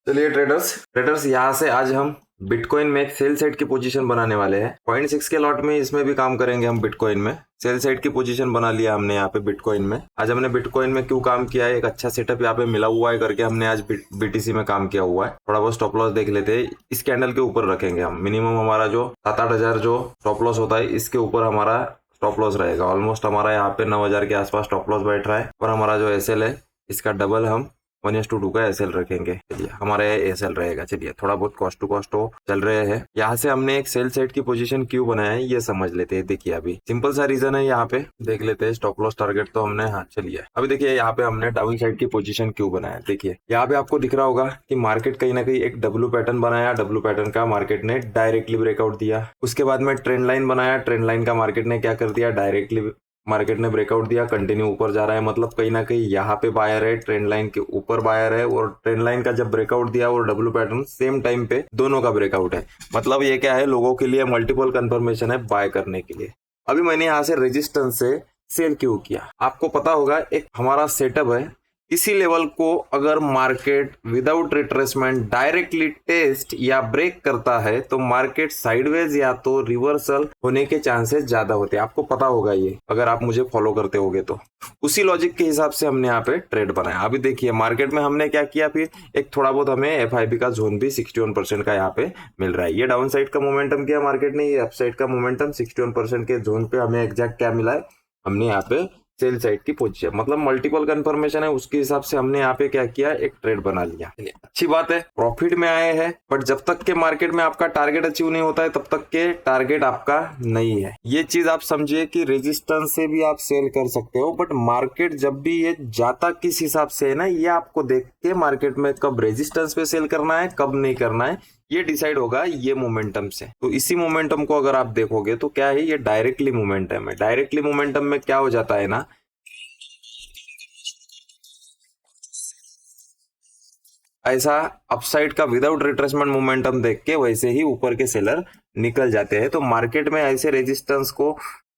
चलिए ट्रेडर्स यहाँ से आज हम बिटकॉइन में एक सेल साइड की पोजीशन बनाने वाले हैं। 0.6 के लॉट में इसमें भी काम करेंगे हम। बिटकॉइन में सेल साइड की पोजीशन बना लिया हमने यहाँ पे बिटकॉइन में। आज हमने बिटकॉइन में क्यों काम किया है, एक अच्छा सेटअप यहाँ पे मिला हुआ है करके हमने आज बीटीसी में काम किया हुआ है। थोड़ा बहुत स्टॉप लॉस देख लेते हैं। इस कैंडल के ऊपर रखेंगे हम। मिनिमम हमारा जो 7-8 हजार जो स्टॉप लॉस होता है इसके ऊपर हमारा स्टॉप लॉस रहेगा। ऑलमोस्ट हमारा यहाँ पे 9,000 के आसपास स्टॉप लॉस बैठ रहा है और हमारा जो एसएल है इसका डबल हम 1:2 का एसएल रखेंगे। चलिए हमारा एसएल रहेगा। चलिए थोड़ा बहुत कॉस्ट टू कॉस्ट चल रहे हैं। यहाँ से हमने एक सेल साइड की पोजीशन क्यों बनाया है ये समझ लेते हैं। देखिए अभी सिंपल सा रीजन है, यहाँ पे देख लेते हैं। स्टॉप लॉस टारगेट तो हमने चलिए अभी देखिए यहाँ पे हमने डाउन साइड की पोजीशन क्यों बनाया। देखिए यहाँ पे आपको दिख रहा होगा कि मार्केट कहीं ना कहीं एक डब्ल्यू पैटर्न बनाया। डब्ल्यू पैटर्न का मार्केट ने डायरेक्टली ब्रेकआउट दिया। उसके बाद में ट्रेंड लाइन बनाया। ट्रेंड लाइन का मार्केट ने क्या कर दिया, डायरेक्टली मार्केट ने ब्रेकआउट दिया। कंटिन्यू ऊपर जा रहा है, मतलब कहीं ना कहीं यहाँ पे बायर है, ट्रेंड लाइन के ऊपर बायर है। और ट्रेंड लाइन का जब ब्रेकआउट दिया और डब्ल्यू पैटर्न सेम टाइम पे दोनों का ब्रेकआउट है। मतलब ये क्या है, लोगों के लिए मल्टीपल कंफर्मेशन है बाय करने के लिए। अभी मैंने यहाँ से रेजिस्टेंस से सेल क्यों किया, आपको पता होगा एक हमारा सेटअप है। इसी लेवल को अगर market without retracement directly test या ब्रेक करता है तो मार्केट साइडवेज या तो रिवर्सल होने के चांसेस ज्यादा होते हैं। आपको पता होगा ये, अगर आप मुझे फॉलो करते होगे तो। उसी लॉजिक के हिसाब से हमने यहाँ पे ट्रेड बनाया। अभी देखिए मार्केट में हमने क्या किया, फिर एक थोड़ा बहुत हमें एफआईबी का जोन भी 61% का यहाँ पे मिल रहा है। ये डाउन साइड का मोमेंटम किया मार्केट ने, ये अप साइड का मोमेंटम 61% के जोन पे हमें एग्जैक्ट क्या मिला है, हमने यहाँ पे सेल साइड की पोजीशन, मतलब मल्टीपल कंफर्मेशन है उसके हिसाब से हमने यहाँ पे क्या किया, एक ट्रेड बना लिया। अच्छी बात है, प्रॉफिट में आए हैं। बट जब तक के मार्केट में आपका टारगेट अचीव नहीं होता है तब तक के टारगेट आपका नहीं है। ये चीज आप समझिए कि रेजिस्टेंस से भी आप सेल कर सकते हो, बट मार्केट जब भी ये जाता किस हिसाब से है ना, ये आपको देख के मार्केट में कब रेजिस्टेंस पे सेल करना है कब नहीं करना है ये डिसाइड होगा ये मोमेंटम से। तो इसी मोमेंटम को अगर आप देखोगे तो क्या है, ये डायरेक्टली मोमेंटम है। डायरेक्टली मोमेंटम में क्या हो जाता है ना, ऐसा अपसाइड का विदाउट रिट्रेसमेंट मोमेंटम देख के वैसे ही ऊपर के सेलर निकल जाते हैं। तो मार्केट में ऐसे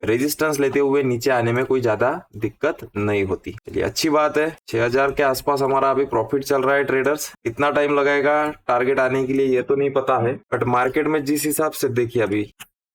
रेजिस्टेंस लेते हुए नीचे आने में कोई ज्यादा दिक्कत नहीं होती। चलिए अच्छी बात है, 6,000 के आसपास हमारा अभी प्रॉफिट चल रहा है। ट्रेडर्स कितना टाइम लगेगा टारगेट आने के लिए ये तो नहीं पता है, बट मार्केट में जिस हिसाब से देखिए अभी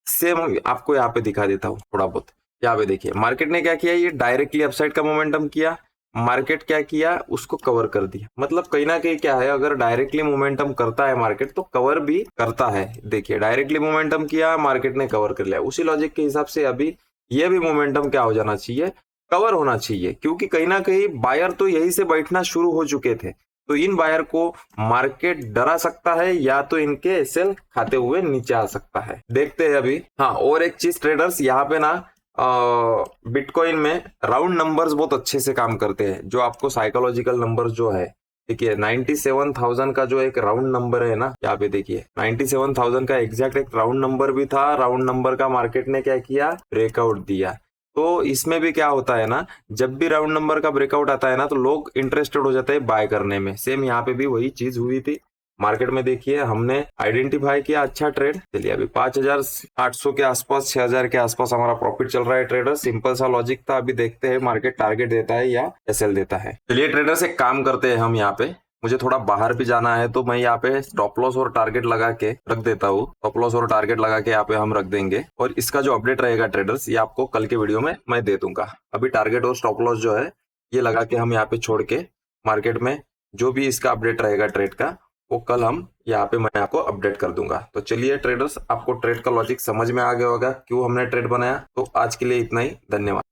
सेम आपको यहाँ पे दिखा देता हूँ थोड़ा बहुत। यहाँ पे देखिए मार्केट ने क्या किया, ये डायरेक्टली अपसाइड का मोमेंटम किया। मार्केट क्या किया, उसको कवर कर दिया। मतलब कहीं ना कहीं क्या है, अगर डायरेक्टली मोमेंटम करता है मार्केट तो कवर भी करता है। देखिए डायरेक्टली मोमेंटम किया, मार्केट ने कवर कर लिया। उसी लॉजिक के हिसाब से अभी ये भी मोमेंटम क्या हो जाना चाहिए, कवर होना चाहिए। क्योंकि कहीं ना कहीं बायर तो यही से बैठना शुरू हो चुके थे। तो इन बायर को मार्केट डरा सकता है या तो इनके एसएल खाते हुए नीचे आ सकता है। देखते हैं अभी। हाँ, और एक चीज ट्रेडर्स, यहाँ पे ना बिटकॉइन में राउंड नंबर्स बहुत अच्छे से काम करते हैं। जो आपको साइकोलॉजिकल नंबर्स जो है, देखिए 97,000 का जो एक राउंड नंबर है ना, यहाँ पे देखिए 97,000 का एग्जैक्ट एक राउंड नंबर भी था। राउंड नंबर का मार्केट ने क्या किया, ब्रेकआउट दिया। तो इसमें भी क्या होता है ना, जब भी राउंड नंबर का ब्रेकआउट आता है ना तो लोग इंटरेस्टेड हो जाते हैं बाय करने में। सेम यहाँ पे भी वही चीज हुई थी। मार्केट में देखिए हमने आइडेंटिफाई किया अच्छा ट्रेड। चलिए अभी 5,800 के आसपास 6,000 के आसपास हमारा प्रॉफिट चल रहा है। ट्रेडर सिंपल सा लॉजिक था। अभी देखते हैं मार्केट टारगेट देता है या एसएल देता है। चलिए ट्रेडर्स एक काम करते हैं हम, यहाँ पे मुझे थोड़ा बाहर भी जाना है तो मैं यहाँ पे स्टॉप लॉस और टारगेट लगा के रख देता हूँ। स्टॉप लॉस और टारगेट लगा के यहाँ पे हम रख देंगे और इसका जो अपडेट रहेगा ट्रेडर्स ये आपको कल के वीडियो में मैं दे दूंगा। अभी टारगेट और स्टॉप लॉस जो है ये लगा के हम यहाँ पे छोड़ के मार्केट में जो भी इसका अपडेट रहेगा ट्रेड का वो कल हम यहाँ पे मैं आपको अपडेट कर दूंगा। तो चलिए ट्रेडर्स, आपको ट्रेड का लॉजिक समझ में आ गया होगा क्यों हमने ट्रेड बनाया। तो आज के लिए इतना ही, धन्यवाद।